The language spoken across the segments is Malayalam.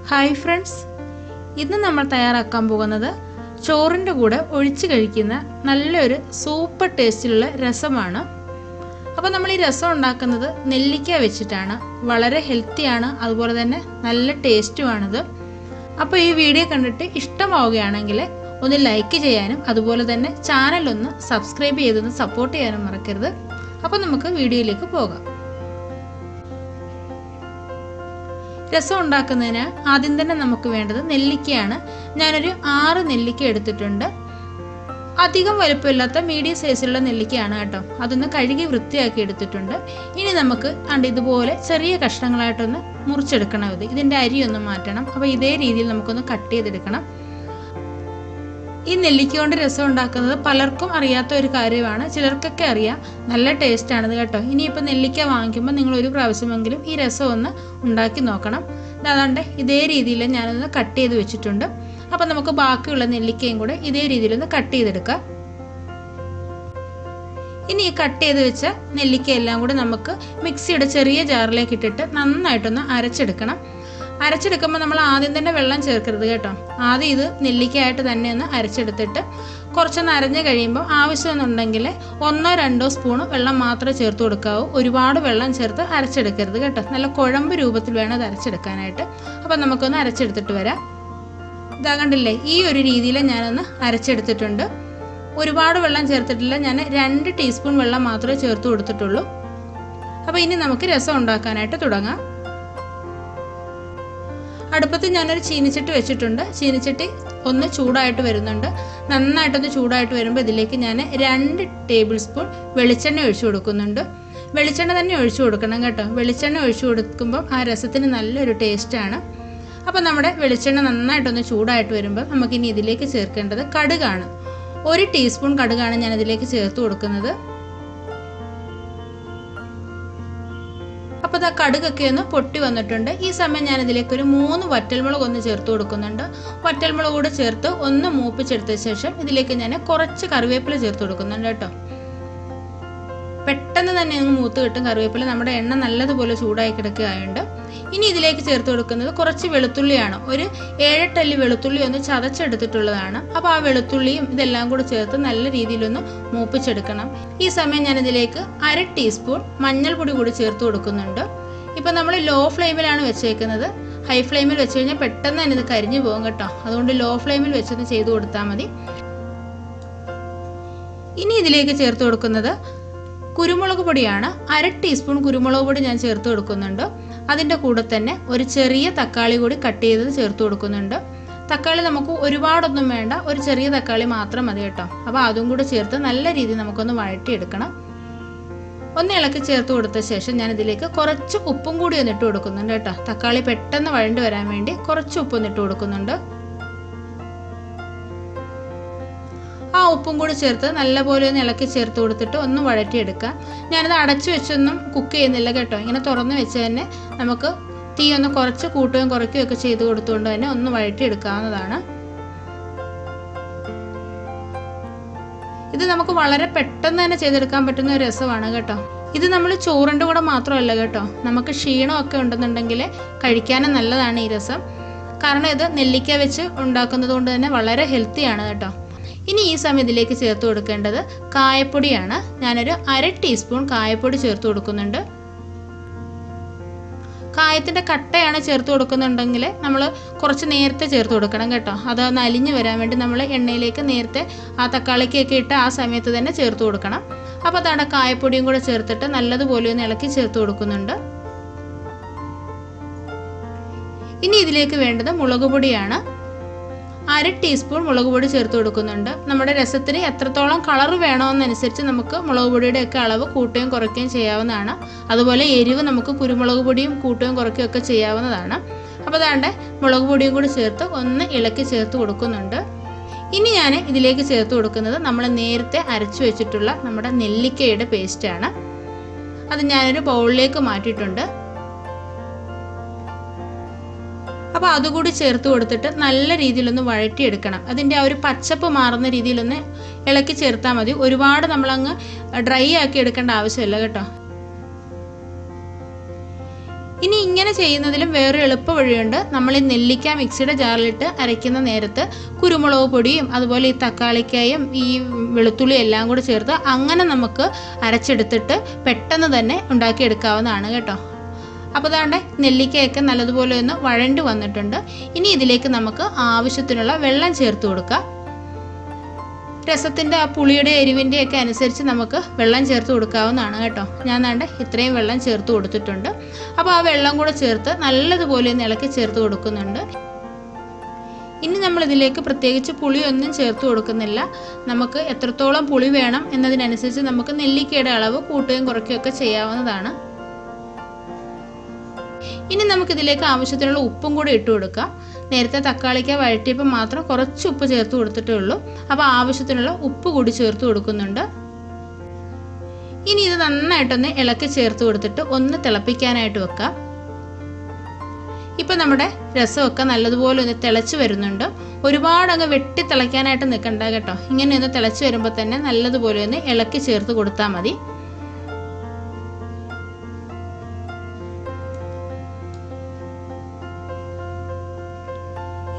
ഹായ് ഫ്രണ്ട്സ്, ഇന്ന് നമ്മൾ തയ്യാറാക്കാൻ പോകുന്നത് ചോറിൻ്റെ കൂടെ ഒഴിച്ച് കഴിക്കുന്ന നല്ലൊരു സൂപ്പർ ടേസ്റ്റിലുള്ള രസമാണ്. അപ്പോൾ നമ്മൾ ഈ രസം ഉണ്ടാക്കുന്നത് നെല്ലിക്ക വെച്ചിട്ടാണ്. വളരെ ഹെൽത്തിയാണ്, അതുപോലെ തന്നെ നല്ല ടേസ്റ്റുമാണിത്. അപ്പോൾ ഈ വീഡിയോ കണ്ടിട്ട് ഇഷ്ടമാവുകയാണെങ്കിൽ ഒന്ന് ലൈക്ക് ചെയ്യാനും അതുപോലെ തന്നെ ചാനലൊന്ന് സബ്സ്ക്രൈബ് ചെയ്തൊന്ന് സപ്പോർട്ട് ചെയ്യാനും മറക്കരുത്. അപ്പോൾ നമുക്ക് വീഡിയോയിലേക്ക് പോകാം. രസം ഉണ്ടാക്കുന്നതിന് ആദ്യം തന്നെ നമുക്ക് വേണ്ടത് നെല്ലിക്കയാണ്. ഞാനൊരു 6 നെല്ലിക്ക എടുത്തിട്ടുണ്ട്. അധികം വലുപ്പമില്ലാത്ത മീഡിയം സൈസിലുള്ള നെല്ലിക്കയാണ് കേട്ടോ. അതൊന്ന് കഴുകി വൃത്തിയാക്കി എടുത്തിട്ടുണ്ട്. ഇനി നമുക്ക് ഇതുപോലെ ചെറിയ കഷ്ണങ്ങളായിട്ടൊന്ന് മുറിച്ചെടുക്കണം. ഇതിൻ്റെ അരിയൊന്ന് മാറ്റണം. അപ്പോൾ ഇതേ രീതിയിൽ നമുക്കൊന്ന് കട്ട് ചെയ്തെടുക്കണം. ഈ നെല്ലിക്ക കൊണ്ട് രസം ഉണ്ടാക്കുന്നത് പലർക്കും അറിയാത്ത ഒരു കാര്യമാണ്. ചിലർക്കൊക്കെ അറിയാം. നല്ല ടേസ്റ്റാണിത് കേട്ടോ. ഇനിയിപ്പോൾ നെല്ലിക്ക വാങ്ങിക്കുമ്പോൾ നിങ്ങൾ ഒരു പ്രാവശ്യമെങ്കിലും ഈ രസം ഒന്ന് ഉണ്ടാക്കി നോക്കണം. അതാണ്ട് ഇതേ രീതിയിൽ ഞാനൊന്ന് കട്ട് ചെയ്ത് വെച്ചിട്ടുണ്ട്. അപ്പം നമുക്ക് ബാക്കിയുള്ള നെല്ലിക്കയും കൂടെ ഇതേ രീതിയിലൊന്ന് കട്ട് ചെയ്തെടുക്കാം. ഇനി ഈ കട്ട് ചെയ്ത് വെച്ച നെല്ലിക്ക എല്ലാം കൂടെ നമുക്ക് മിക്സിയുടെ ചെറിയ ജാറിലേക്ക് ഇട്ടിട്ട് നന്നായിട്ടൊന്ന് അരച്ചെടുക്കണം. അരച്ചെടുക്കുമ്പോൾ നമ്മൾ ആദ്യം തന്നെ വെള്ളം ചേർക്കരുത് കേട്ടോ. ആദ്യം ഇത് നെല്ലിക്കയായിട്ട് തന്നെ ഒന്ന് അരച്ചെടുത്തിട്ട് കുറച്ചൊന്ന് അരഞ്ഞ് കഴിയുമ്പോൾ ആവശ്യമെന്നുണ്ടെങ്കിൽ 1-2 സ്പൂൺ വെള്ളം മാത്രമേ ചേർത്ത് കൊടുക്കാവൂ. ഒരുപാട് വെള്ളം ചേർത്ത് അരച്ചെടുക്കരുത് കേട്ടോ. നല്ല കുഴമ്പ് രൂപത്തിൽ വേണം അത് അരച്ചെടുക്കാനായിട്ട്. അപ്പം നമുക്കൊന്ന് അരച്ചെടുത്തിട്ട് വരാം. ഇതാ കണ്ടില്ലേ, ഈ ഒരു രീതിയിൽ ഞാനൊന്ന് അരച്ചെടുത്തിട്ടുണ്ട്. ഒരുപാട് വെള്ളം ചേർത്തിട്ടില്ല. ഞാൻ 2 ടീസ്പൂൺ വെള്ളം മാത്രമേ ചേർത്ത് കൊടുത്തിട്ടുള്ളൂ. അപ്പോൾ ഇനി നമുക്ക് രസം ഉണ്ടാക്കാനായിട്ട് തുടങ്ങാം. അടുപ്പത്ത് ഞാനൊരു ചീനിച്ചട്ടി വെച്ചിട്ടുണ്ട്. ചീനിച്ചട്ടി ഒന്ന് ചൂടായിട്ട് വരുന്നുണ്ട്. നന്നായിട്ടൊന്ന് ചൂടായിട്ട് വരുമ്പോൾ ഇതിലേക്ക് ഞാൻ 2 ടേബിൾ സ്പൂൺ വെളിച്ചെണ്ണ ഒഴിച്ചു കൊടുക്കുന്നുണ്ട്. വെളിച്ചെണ്ണ തന്നെ ഒഴിച്ചു കൊടുക്കണം കേട്ടോ. വെളിച്ചെണ്ണ ഒഴിച്ചു കൊടുക്കുമ്പോൾ ആ രസത്തിന് നല്ലൊരു ടേസ്റ്റാണ്. അപ്പോൾ നമ്മുടെ വെളിച്ചെണ്ണ നന്നായിട്ടൊന്ന് ചൂടായിട്ട് വരുമ്പോൾ നമുക്കിനി ഇതിലേക്ക് ചേർക്കേണ്ടത് കടുകാണ്. 1 ടീസ്പൂൺ കടുകാണ് ഞാൻ ഇതിലേക്ക് ചേർത്ത് കൊടുക്കുന്നത്. അപ്പോൾ ആ കടുകൊക്കെ ഒന്ന് പൊട്ടി വന്നിട്ടുണ്ട്. ഈ സമയം ഞാൻ ഇതിലേക്ക് ഒരു 3 വറ്റൽമുളക് ഒന്ന് ചേർത്ത് കൊടുക്കുന്നുണ്ട്. വറ്റൽമുളക് കൂടെ ചേർത്ത് ഒന്ന് മൂപ്പിച്ചെടുത്ത ശേഷം ഇതിലേക്ക് ഞാൻ കുറച്ച് കറിവേപ്പില ചേർത്ത് കൊടുക്കുന്നുണ്ട് കേട്ടോ. പെട്ടെന്ന് തന്നെ അങ്ങ് മൂത്ത് കിട്ടും കറിവേപ്പില. നമ്മുടെ എണ്ണ നല്ലതുപോലെ ചൂടായി കിടക്കുകയായുണ്ട്. ഇനി ഇതിലേക്ക് ചേർത്ത് കൊടുക്കുന്നത് കുറച്ച് വെളുത്തുള്ളിയാണ്. ഒരു 7-8 അല്ലി വെളുത്തുള്ളി ഒന്ന് ചതച്ചെടുത്തിട്ടുള്ളതാണ്. അപ്പോൾ ആ വെളുത്തുള്ളിയും ഇതെല്ലാം കൂടെ ചേർത്ത് നല്ല രീതിയിലൊന്ന് മൂപ്പിച്ചെടുക്കണം. ഈ സമയം ഞാൻ ഇതിലേക്ക് 1/2 ടീസ്പൂൺ മഞ്ഞൾപ്പൊടി കൂടി ചേർത്ത് കൊടുക്കുന്നുണ്ട്. ഇപ്പം നമ്മൾ ലോ ഫ്ലെയിമിലാണ് വെച്ചേക്കുന്നത്. ഹൈ ഫ്ലെയിമിൽ വെച്ച് കഴിഞ്ഞാൽ പെട്ടെന്ന് തന്നെ ഇത് കരിഞ്ഞു പോകും കേട്ടോ. അതുകൊണ്ട് ലോ ഫ്ലെയിമിൽ വെച്ചൊന്ന് ചെയ്ത് കൊടുത്താൽ മതി. ഇനി ഇതിലേക്ക് ചേർത്ത് കൊടുക്കുന്നത് കുരുമുളക് പൊടിയാണ്. 1/2 ടീസ്പൂൺ കുരുമുളക് പൊടി ഞാൻ ചേർത്ത് കൊടുക്കുന്നുണ്ട്. അതിൻ്റെ കൂടെ തന്നെ ഒരു ചെറിയ തക്കാളി കൂടി കട്ട് ചെയ്തത് ചേർത്ത് കൊടുക്കുന്നുണ്ട്. തക്കാളി നമുക്ക് ഒരുപാടൊന്നും വേണ്ട, ഒരു ചെറിയ തക്കാളി മാത്രം മതി കേട്ടോ. അപ്പോൾ അതും കൂടെ ചേർത്ത് നല്ല രീതിയിൽ നമുക്കൊന്ന് വഴറ്റിയെടുക്കണം. ഒന്ന് ഇളക്കി ചേർത്ത് കൊടുത്ത ശേഷം ഞാൻ ഇതിലേക്ക് കുറച്ച് ഉപ്പും കൂടി ഒന്ന് ഇട്ട് കൊടുക്കുന്നുണ്ട് കേട്ടോ. തക്കാളി പെട്ടെന്ന് വഴണ്ടി വരാൻ വേണ്ടി കുറച്ച് ഉപ്പൊന്ന് ഇട്ട് കൊടുക്കുന്നുണ്ട്. ആ ഉപ്പും കൂടി ചേർത്ത് നല്ലപോലെ ഒന്ന് ഇളക്കി ചേർത്ത് കൊടുത്തിട്ട് ഒന്ന് വഴറ്റിയെടുക്കാം. ഞാനത് അടച്ചു വെച്ചൊന്നും കുക്ക് ചെയ്യുന്നില്ല കേട്ടോ. ഇങ്ങനെ തുറന്ന് വെച്ച് തന്നെ നമുക്ക് തീ ഒന്ന് കുറച്ച് കൂട്ടുകയും കുറയ്ക്കുകയും ഒക്കെ ചെയ്ത് കൊടുത്തുകൊണ്ട് തന്നെ ഒന്ന് വഴറ്റിയെടുക്കാവുന്നതാണ്. ഇത് നമുക്ക് വളരെ പെട്ടെന്ന് തന്നെ ചെയ്തെടുക്കാൻ പറ്റുന്ന ഒരു രസമാണ് കേട്ടോ. ഇത് നമ്മൾ ചോറിൻ്റെ കൂടെ മാത്രമല്ല കേട്ടോ, നമുക്ക് ക്ഷീണമൊക്കെ ഉണ്ടെന്നുണ്ടെങ്കിൽ കഴിക്കാനും നല്ലതാണ് ഈ രസം. കാരണം ഇത് നെല്ലിക്ക വെച്ച് ഉണ്ടാക്കുന്നത് കൊണ്ട് തന്നെ വളരെ ഹെൽത്തിയാണ് കേട്ടോ. ഇനി ഈ സമയം ഇതിലേക്ക് ചേർത്ത് കൊടുക്കേണ്ടത് കായപ്പൊടിയാണ്. ഞാനൊരു 1/2 ടീസ്പൂൺ കായപ്പൊടി ചേർത്ത് കൊടുക്കുന്നുണ്ട്. കായത്തിൻ്റെ കട്ടയാണ് ചേർത്ത് കൊടുക്കുന്നുണ്ടെങ്കിൽ നമ്മൾ കുറച്ച് നേരത്തെ ചേർത്ത് കൊടുക്കണം കേട്ടോ. അതൊന്ന് അലിഞ്ഞു വരാൻ വേണ്ടി നമ്മൾ എണ്ണയിലേക്ക് നേരത്തെ ആ തക്കാളിക്കൊക്കെ ഇട്ട് ആ സമയത്ത് തന്നെ ചേർത്ത് കൊടുക്കണം. അപ്പോൾ അതാണ് കായപ്പൊടിയും കൂടെ ചേർത്തിട്ട് നല്ലതുപോലെ ഒന്ന് ഇളക്കി ചേർത്ത് കൊടുക്കുന്നുണ്ട്. ഇനി ഇതിലേക്ക് വേണ്ടത് മുളക് പൊടിയാണ്. 1/2 ടീസ്പൂൺ മുളക് പൊടി ചേർത്ത് കൊടുക്കുന്നുണ്ട്. നമ്മുടെ രസത്തിന് എത്രത്തോളം കളർ വേണമെന്നനുസരിച്ച് നമുക്ക് മുളക് പൊടിയുടെ ഒക്കെ അളവ് കൂട്ടുകയും കുറയ്ക്കുകയും ചെയ്യാവുന്നതാണ്. അതുപോലെ എരിവ് നമുക്ക് കുരുമുളക് പൊടിയും കൂട്ടുകയും കുറയ്ക്കുകയും ഒക്കെ ചെയ്യാവുന്നതാണ്. അപ്പോൾ അതാണ്ട് മുളക് പൊടിയും കൂടി ചേർത്ത് ഒന്ന് ഇളക്കി ചേർത്ത് കൊടുക്കുന്നുണ്ട്. ഇനി ഞാൻ ഇതിലേക്ക് ചേർത്ത് കൊടുക്കുന്നത് നമ്മൾ നേരത്തെ അരച്ചു വെച്ചിട്ടുള്ള നമ്മുടെ നെല്ലിക്കയുടെ പേസ്റ്റാണ്. അത് ഞാനൊരു ബൗളിലേക്ക് മാറ്റിയിട്ടുണ്ട്. അപ്പോൾ അതുകൂടി ചേർത്ത് കൊടുത്തിട്ട് നല്ല രീതിയിലൊന്ന് വഴറ്റിയെടുക്കണം. അതിൻ്റെ ആ ഒരു പച്ചപ്പ് മാറുന്ന രീതിയിലൊന്ന് ഇളക്കി ചേർത്താൽ മതി. ഒരുപാട് നമ്മളങ്ങ് ഡ്രൈ ആക്കി എടുക്കേണ്ട ആവശ്യമില്ല കേട്ടോ. ഇനി ഇങ്ങനെ ചെയ്യുന്നതിലും വേറെ എളുപ്പ വഴിയുണ്ട്. നമ്മൾ ഈ നെല്ലിക്ക മിക്സിയുടെ ജാറിലിട്ട് അരയ്ക്കുന്ന നേരത്ത് കുരുമുളക് പൊടിയും അതുപോലെ ഈ തക്കാളിക്കായും ഈ വെളുത്തുള്ളി എല്ലാം കൂടി ചേർത്ത് അങ്ങനെ നമുക്ക് അരച്ചെടുത്തിട്ട് പെട്ടെന്ന് തന്നെ ഉണ്ടാക്കിയെടുക്കാവുന്നതാണ് കേട്ടോ. അപ്പോൾ ദാണ്ടെ നെല്ലിക്കയൊക്കെ നല്ലതുപോലെ ഒന്ന് വഴണ്ട് വന്നിട്ടുണ്ട്. ഇനി ഇതിലേക്ക് നമുക്ക് ആവശ്യത്തിനുള്ള വെള്ളം ചേർത്ത് കൊടുക്കാം. രസത്തിൻ്റെ ആ പുളിയുടെ എരിവിൻ്റെ ഒക്കെ അനുസരിച്ച് നമുക്ക് വെള്ളം ചേർത്ത് കൊടുക്കാവുന്നതാണ് കേട്ടോ. ഞാൻ ദാണ്ടെ ഇത്രയും വെള്ളം ചേർത്ത് കൊടുത്തിട്ടുണ്ട്. അപ്പോൾ ആ വെള്ളം കൂടെ ചേർത്ത് നല്ലതുപോലെ ഒന്ന് ഇളക്കി ചേർത്ത് കൊടുക്കുന്നുണ്ട്. ഇനി നമ്മൾ ഇതിലേക്ക് പ്രത്യേകിച്ച് പുളിയൊന്നും ചേർത്ത് കൊടുക്കുന്നില്ല. നമുക്ക് എത്രത്തോളം പുളി വേണം എന്നതിനനുസരിച്ച് നമുക്ക് നെല്ലിക്കയുടെ അളവ് കൂട്ടുകയും കുറയ്ക്കുകയൊക്കെ ചെയ്യാവുന്നതാണ്. ഇനി നമുക്കിതിലേക്ക് ആവശ്യത്തിനുള്ള ഉപ്പും കൂടി ഇട്ട് കൊടുക്കാം. നേരത്തെ തക്കാളിക്ക വഴറ്റിയപ്പോൾ മാത്രം കുറച്ച് ഉപ്പ് ചേർത്ത് കൊടുത്തിട്ടേ ഉള്ളൂ. അപ്പോൾ ആവശ്യത്തിനുള്ള ഉപ്പ് കൂടി ചേർത്ത് കൊടുക്കുന്നുണ്ട്. ഇനി ഇത് നന്നായിട്ടൊന്ന് ഇളക്കി ചേർത്ത് കൊടുത്തിട്ട് ഒന്ന് തിളപ്പിക്കാനായിട്ട് വെക്കാം. ഇപ്പം നമ്മുടെ രസമൊക്കെ നല്ലതുപോലെ ഒന്ന് തിളച്ച് വരുന്നുണ്ട്. ഒരുപാട് അങ്ങ് വെട്ടി തിളയ്ക്കാനായിട്ട് നിൽക്കണ്ട കേട്ടോ. ഇങ്ങനെ ഒന്ന് തിളച്ച് വരുമ്പോൾ തന്നെ നല്ലതുപോലെ ഒന്ന് ഇളക്കി ചേർത്ത് കൊടുത്താൽ മതി.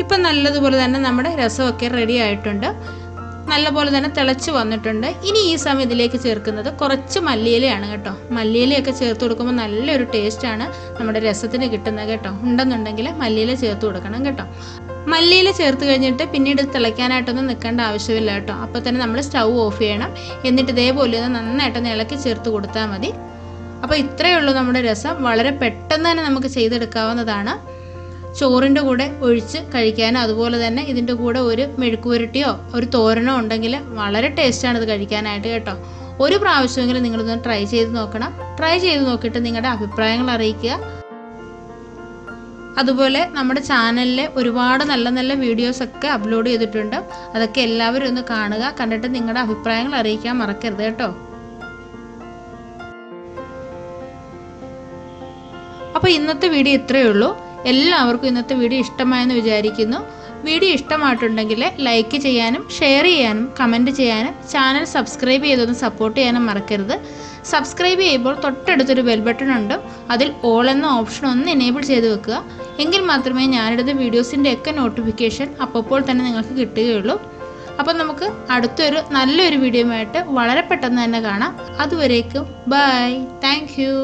ഇപ്പം നല്ലതുപോലെ തന്നെ നമ്മുടെ രസമൊക്കെ റെഡി ആയിട്ടുണ്ട്. നല്ലപോലെ തന്നെ തിളച്ച് വന്നിട്ടുണ്ട്. ഇനി ഈ സമയം ഇതിലേക്ക് ചേർക്കുന്നത് കുറച്ച് മല്ലിയിലയാണ് കേട്ടോ. മല്ലിയിലയൊക്കെ ചേർത്ത് കൊടുക്കുമ്പോൾ നല്ലൊരു ടേസ്റ്റാണ് നമ്മുടെ രസത്തിന് കിട്ടുന്നത് കേട്ടോ. ഉണ്ടെന്നുണ്ടെങ്കിൽ മല്ലിയില ചേർത്ത് കൊടുക്കണം കേട്ടോ. മല്ലിയില ചേർത്ത് കഴിഞ്ഞിട്ട് പിന്നീട് തിളയ്ക്കാനായിട്ടൊന്നും നിൽക്കേണ്ട ആവശ്യമില്ല കേട്ടോ. അപ്പോൾ തന്നെ നമ്മൾ സ്റ്റൗ ഓഫ് ചെയ്യണം. എന്നിട്ട് ഇതേപോലെ ഒന്ന് നന്നായിട്ടൊന്ന് ഇളക്കി ചേർത്ത് കൊടുത്താൽ മതി. അപ്പോൾ ഇത്രയേ ഉള്ളൂ നമ്മുടെ രസം. വളരെ പെട്ടെന്ന് തന്നെ നമുക്ക് ചെയ്തെടുക്കാവുന്നതാണ്. ചോറിൻ്റെ കൂടെ ഒഴിച്ച് കഴിക്കാനോ അതുപോലെ തന്നെ ഇതിൻ്റെ കൂടെ ഒരു മെഴുക്കുപുരട്ടിയോ ഒരു തോരനോ ഉണ്ടെങ്കിൽ വളരെ ടേസ്റ്റാണ് ഇത് കഴിക്കാനായിട്ട് കേട്ടോ. ഒരു പ്രാവശ്യമെങ്കിലും നിങ്ങളിതൊന്ന് ട്രൈ ചെയ്ത് നോക്കണം. ട്രൈ ചെയ്ത് നോക്കിയിട്ട് നിങ്ങളുടെ അഭിപ്രായങ്ങൾ അറിയിക്കുക. അതുപോലെ നമ്മുടെ ചാനലിൽ ഒരുപാട് നല്ല നല്ല വീഡിയോസൊക്കെ അപ്ലോഡ് ചെയ്തിട്ടുണ്ട്. അതൊക്കെ എല്ലാവരും ഒന്ന് കാണുക. കണ്ടിട്ട് നിങ്ങളുടെ അഭിപ്രായങ്ങൾ അറിയിക്കാൻ മറക്കരുത് കേട്ടോ. അപ്പോൾ ഇന്നത്തെ വീഡിയോ ഇത്രയേ ഉള്ളൂ. എല്ലാവർക്കും ഇന്നത്തെ വീഡിയോ ഇഷ്ടമായെന്ന് വിചാരിക്കുന്നു. വീഡിയോ ഇഷ്ടമായിട്ടുണ്ടെങ്കിൽ ലൈക്ക് ചെയ്യാനും ഷെയർ ചെയ്യാനും കമൻറ്റ് ചെയ്യാനും ചാനൽ സബ്സ്ക്രൈബ് ചെയ്തൊന്ന് സപ്പോർട്ട് ചെയ്യാനും മറക്കരുത്. സബ്സ്ക്രൈബ് ചെയ്യുമ്പോൾ തൊട്ടടുത്തൊരു ബെൽ ബട്ടൺ ഉണ്ട്. അതിൽ ഓൾ എന്ന ഓപ്ഷൻ ഒന്ന് എനേബിൾ ചെയ്ത് വെക്കുക. എങ്കിൽ മാത്രമേ ഞാനെടുത്ത വീഡിയോസിൻ്റെ ഒക്കെ നോട്ടിഫിക്കേഷൻ അപ്പോൾ തന്നെ നിങ്ങൾക്ക് കിട്ടുകയുള്ളൂ. അപ്പോൾ നമുക്ക് അടുത്തൊരു നല്ലൊരു വീഡിയോയുമായിട്ട് വളരെ പെട്ടെന്ന് തന്നെ കാണാം. അതുവരേക്കും ബൈ. Thank you.